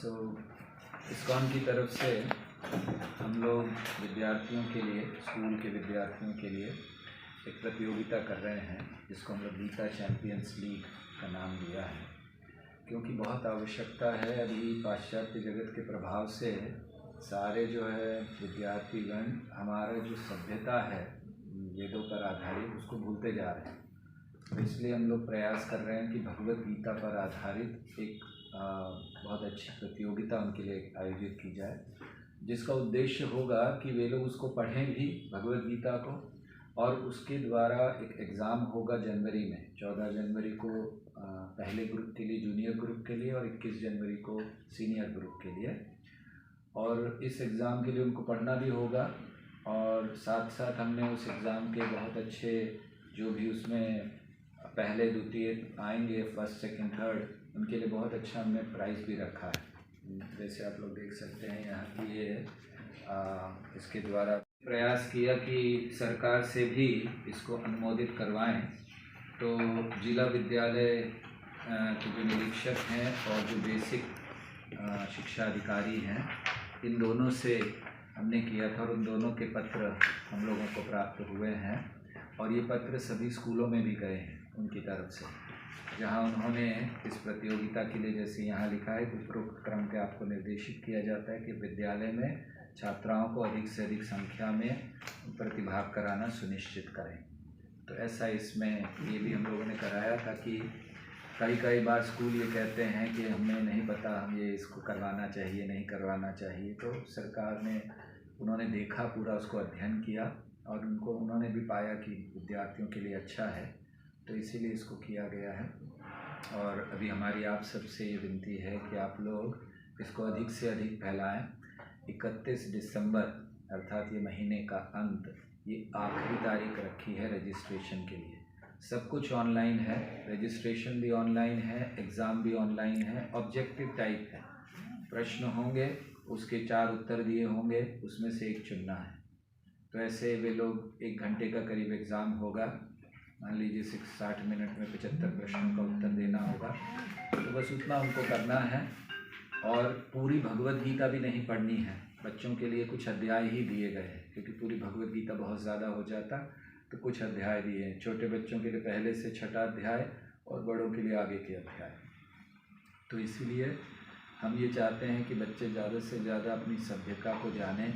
सो ISKCON की तरफ से हम लोग विद्यार्थियों के लिए, स्कूल के विद्यार्थियों के लिए एक प्रतियोगिता कर रहे हैं जिसको हम लोग गीता चैंपियंस लीग का नाम दिया है, क्योंकि बहुत आवश्यकता है। अभी पाश्चात्य जगत के प्रभाव से सारे जो है विद्यार्थीगण हमारा जो सभ्यता है वेदों पर आधारित उसको भूलते जा रहे हैं। तो इसलिए हम लोग प्रयास कर रहे हैं कि भगवत गीता पर आधारित एक बहुत अच्छी प्रतियोगिता उनके लिए आयोजित की जाए, जिसका उद्देश्य होगा कि वे लोग उसको पढ़ें भी भगवत गीता को, और उसके द्वारा एक एग्ज़ाम होगा जनवरी में, 14 जनवरी को पहले ग्रुप के लिए, जूनियर ग्रुप के लिए, और 21 जनवरी को सीनियर ग्रुप के लिए। और इस एग्ज़ाम के लिए उनको पढ़ना भी होगा, और साथ साथ हमने उस एग्ज़ाम के बहुत अच्छे जो भी उसमें पहले द्वितीय आएंगे, फर्स्ट सेकंड थर्ड, उनके लिए बहुत अच्छा हमने प्राइज़ भी रखा है। जैसे आप लोग देख सकते हैं यहाँ की ये इसके द्वारा प्रयास किया कि सरकार से भी इसको अनुमोदित करवाएं। तो जिला विद्यालय के जो निरीक्षक हैं और जो बेसिक शिक्षा अधिकारी हैं, इन दोनों से हमने किया था, और उन दोनों के पत्र हम लोगों को प्राप्त हुए हैं, और ये पत्र सभी स्कूलों में भी गए हैं उनकी तरफ से, जहां उन्होंने इस प्रतियोगिता के लिए, जैसे यहाँ लिखा है, उपरोक्त क्रम पे आपको निर्देशित किया जाता है कि विद्यालय में छात्राओं को अधिक से अधिक संख्या में प्रतिभाग कराना सुनिश्चित करें। तो ऐसा इसमें ये भी हम लोगों ने कराया था कि कई बार स्कूल ये कहते हैं कि हमें नहीं पता, हम ये इसको करवाना चाहिए नहीं करवाना चाहिए। तो सरकार ने, उन्होंने देखा, पूरा उसको अध्ययन किया, और उन्होंने भी पाया कि विद्यार्थियों के लिए अच्छा है, तो इसीलिए इसको किया गया है। और अभी हमारी आप सबसे ये विनती है कि आप लोग इसको अधिक से अधिक फैलाएं। 31 दिसंबर अर्थात ये महीने का अंत, ये आखिरी तारीख रखी है रजिस्ट्रेशन के लिए। सब कुछ ऑनलाइन है, रजिस्ट्रेशन भी ऑनलाइन है, एग्ज़ाम भी ऑनलाइन है, ऑब्जेक्टिव टाइप है, प्रश्न होंगे, उसके 4 उत्तर दिए होंगे, उसमें से एक चुनना है। तो ऐसे वे लोग 1 घंटे का करीब एग्ज़ाम होगा, मान लीजिए 60 मिनट में 75 प्रश्नों का उत्तर देना होगा। तो बस उतना उनको करना है, और पूरी भगवत गीता भी नहीं पढ़नी है। बच्चों के लिए कुछ अध्याय ही दिए गए हैं, क्योंकि पूरी भगवत गीता बहुत ज़्यादा हो जाता, तो कुछ अध्याय दिए हैं। छोटे बच्चों के लिए पहले से 6ठा अध्याय, और बड़ों के लिए आगे के अध्याय। तो इसीलिए हम ये चाहते हैं कि बच्चे ज़्यादा से ज़्यादा अपनी सभ्यता को जानें,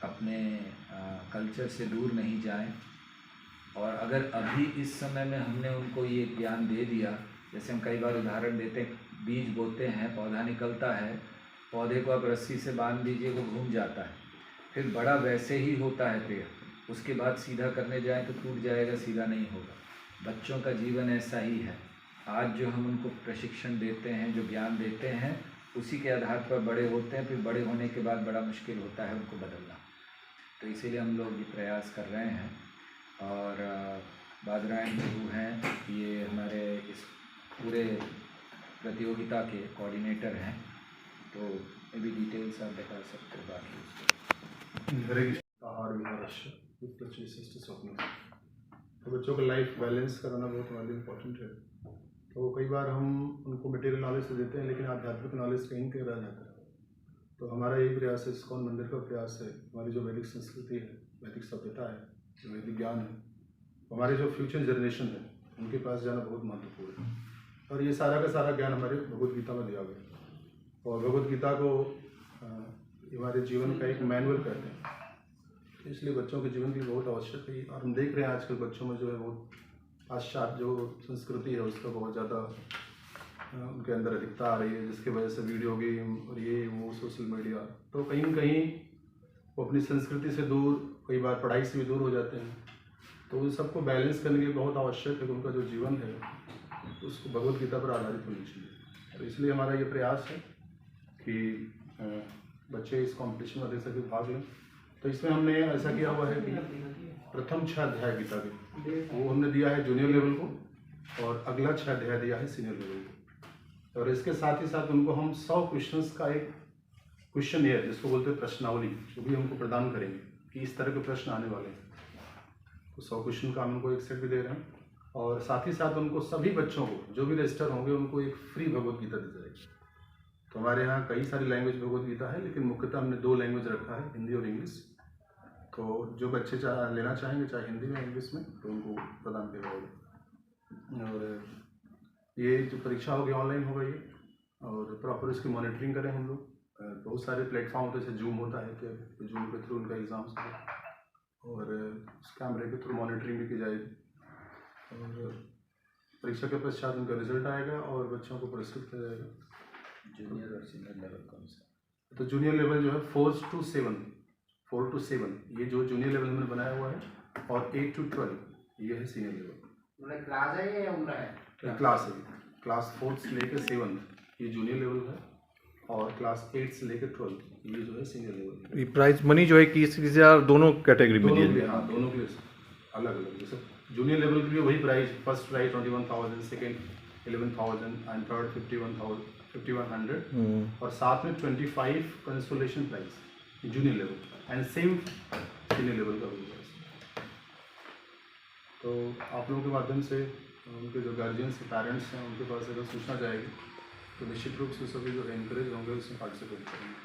अपने कल्चर से दूर नहीं जाएं। और अगर अभी इस समय में हमने उनको ये ज्ञान दे दिया, जैसे हम कई बार उदाहरण देते हैं, बीज बोते हैं, पौधा निकलता है, पौधे को आप रस्सी से बांध दीजिए, वो घूम जाता है, फिर बड़ा वैसे ही होता है पेड़, उसके बाद सीधा करने जाएं तो टूट जाएगा, सीधा नहीं होगा। बच्चों का जीवन ऐसा ही है। आज जो हम उनको प्रशिक्षण देते हैं, जो ज्ञान देते हैं, उसी के आधार पर बड़े होते हैं, फिर बड़े होने के बाद बड़ा मुश्किल होता है उनको बदलना। तो इसीलिए हम लोग ये प्रयास कर रहे हैं। और बादरायण प्रभु हैं, ये हमारे इस पूरे प्रतियोगिता के कोऑर्डिनेटर हैं, तो ये भी डिटेल्स आप बता सकते हो बाकी उसको। आहार विहारस्य स्वप्न। तो बच्चों का लाइफ बैलेंस कराना बहुत हमारे लिए इम्पोर्टेंट है। तो कई बार हम उनको मटेरियल नॉलेज तो देते हैं, लेकिन आध्यात्मिक नॉलेज कहीं कहीं रह जाता है। तो हमारा यही प्रयास है, इस्कॉन मंदिर का प्रयास है, हमारी जो वैदिक संस्कृति है, वैदिक सभ्यता है, जो वैदिक ज्ञान है, हमारे जो फ्यूचर जनरेशन है उनके पास जाना बहुत महत्वपूर्ण है। और ये सारा का सारा ज्ञान हमारे भगवत गीता में दिया गया है, और भगवत गीता को हमारे जीवन का एक मैनुअल कहते हैं। इसलिए बच्चों के जीवन की बहुत आवश्यक है। और हम देख रहे हैं आजकल बच्चों में जो है वो पाश्चात्य जो संस्कृति है उसका बहुत ज़्यादा उनके अंदर अधिकता आ रही है, जिसकी वजह से वीडियो गेम और ये वो सोशल मीडिया, तो कहीं न कहीं वो अपनी संस्कृति से दूर, कई बार पढ़ाई से भी दूर हो जाते हैं। तो उन सबको बैलेंस करने के लिए बहुत आवश्यक है कि उनका जो जीवन है उसको भगवत गीता पर आधारित होनी चाहिए। तो इसलिए हमारा ये प्रयास है कि बच्चे इस कॉम्पिटिशन में दे सके, भाग लें। तो इसमें हमने ऐसा किया हुआ है कि प्रथम 6 अध्याय गीता के वो हमने दिया है जूनियर लेवल को, और अगला 6 अध्याय दिया है सीनियर लेवल को। और इसके साथ ही साथ उनको हम 100 क्वेश्चंस का एक क्वेश्चन है जिसको बोलते हैं प्रश्नावली, जो भी हमको प्रदान करेंगे कि इस तरह के प्रश्न आने वाले हैं। तो 100 क्वेश्चन का हम उनको एक सेट भी दे रहे हैं, और साथ ही साथ उनको सभी बच्चों को जो भी रजिस्टर होंगे उनको एक फ्री भगवत गीता दी जाएगी। तो हमारे यहाँ कई सारी लैंग्वेज भगवद गीता है, लेकिन मुख्यतः हमने 2 लैंग्वेज रखा है, हिंदी और इंग्लिश। तो जो बच्चे लेना चाहेंगे, चाहे हिंदी में इंग्लिश में, तो उनको प्रदान किया जाएगा। और ये जो परीक्षा होगी ऑनलाइन होगा ये, और प्रॉपर इसकी मॉनिटरिंग करें हम लोग। बहुत सारे प्लेटफॉर्म होते हैं, जैसे जूम होता है, कि जूम के थ्रू उनका एग्ज़ाम्स होगा, और उस कैमरे के थ्रू मॉनिटरिंग भी की जाएगी। और परीक्षा के पश्चात उनका रिजल्ट आएगा और बच्चों को पुरस्कृत किया जाएगा। जूनियर और सीनियर लेवल कौन सा? तो जूनियर लेवल जो है 4 to 7, ये जो जूनियर लेवल हमने बनाया हुआ है, और 8 to 12 ये है सीनियर लेवल। क्लास है या उम्र है? क्लास है, क्लास 4 से लेकर 7 ये जूनियर लेवल है, और क्लास 8 से लेकर 12 ये जो है सीनियर लेवल। ये प्राइज मनी जो है कि दोनों कैटेगरी में दोनों के दिए लिए, हाँ, दोनों के लिए अलग अलग। जैसे जूनियर लेवल के लिए वही price, first prize 21,000, second 11,000 and third 51,100, और साथ में 25 consolation prize junior level, and same senior level का होगा। तो आप लोगों के माध्यम से उनके जो गार्जियंस पेरेंट्स हैं, उनके पास अगर सूचना जाएगी तो निश्चित रूप से सभी जो एनकरेज होंगे उसमें पार्टिसिपेट करेंगे।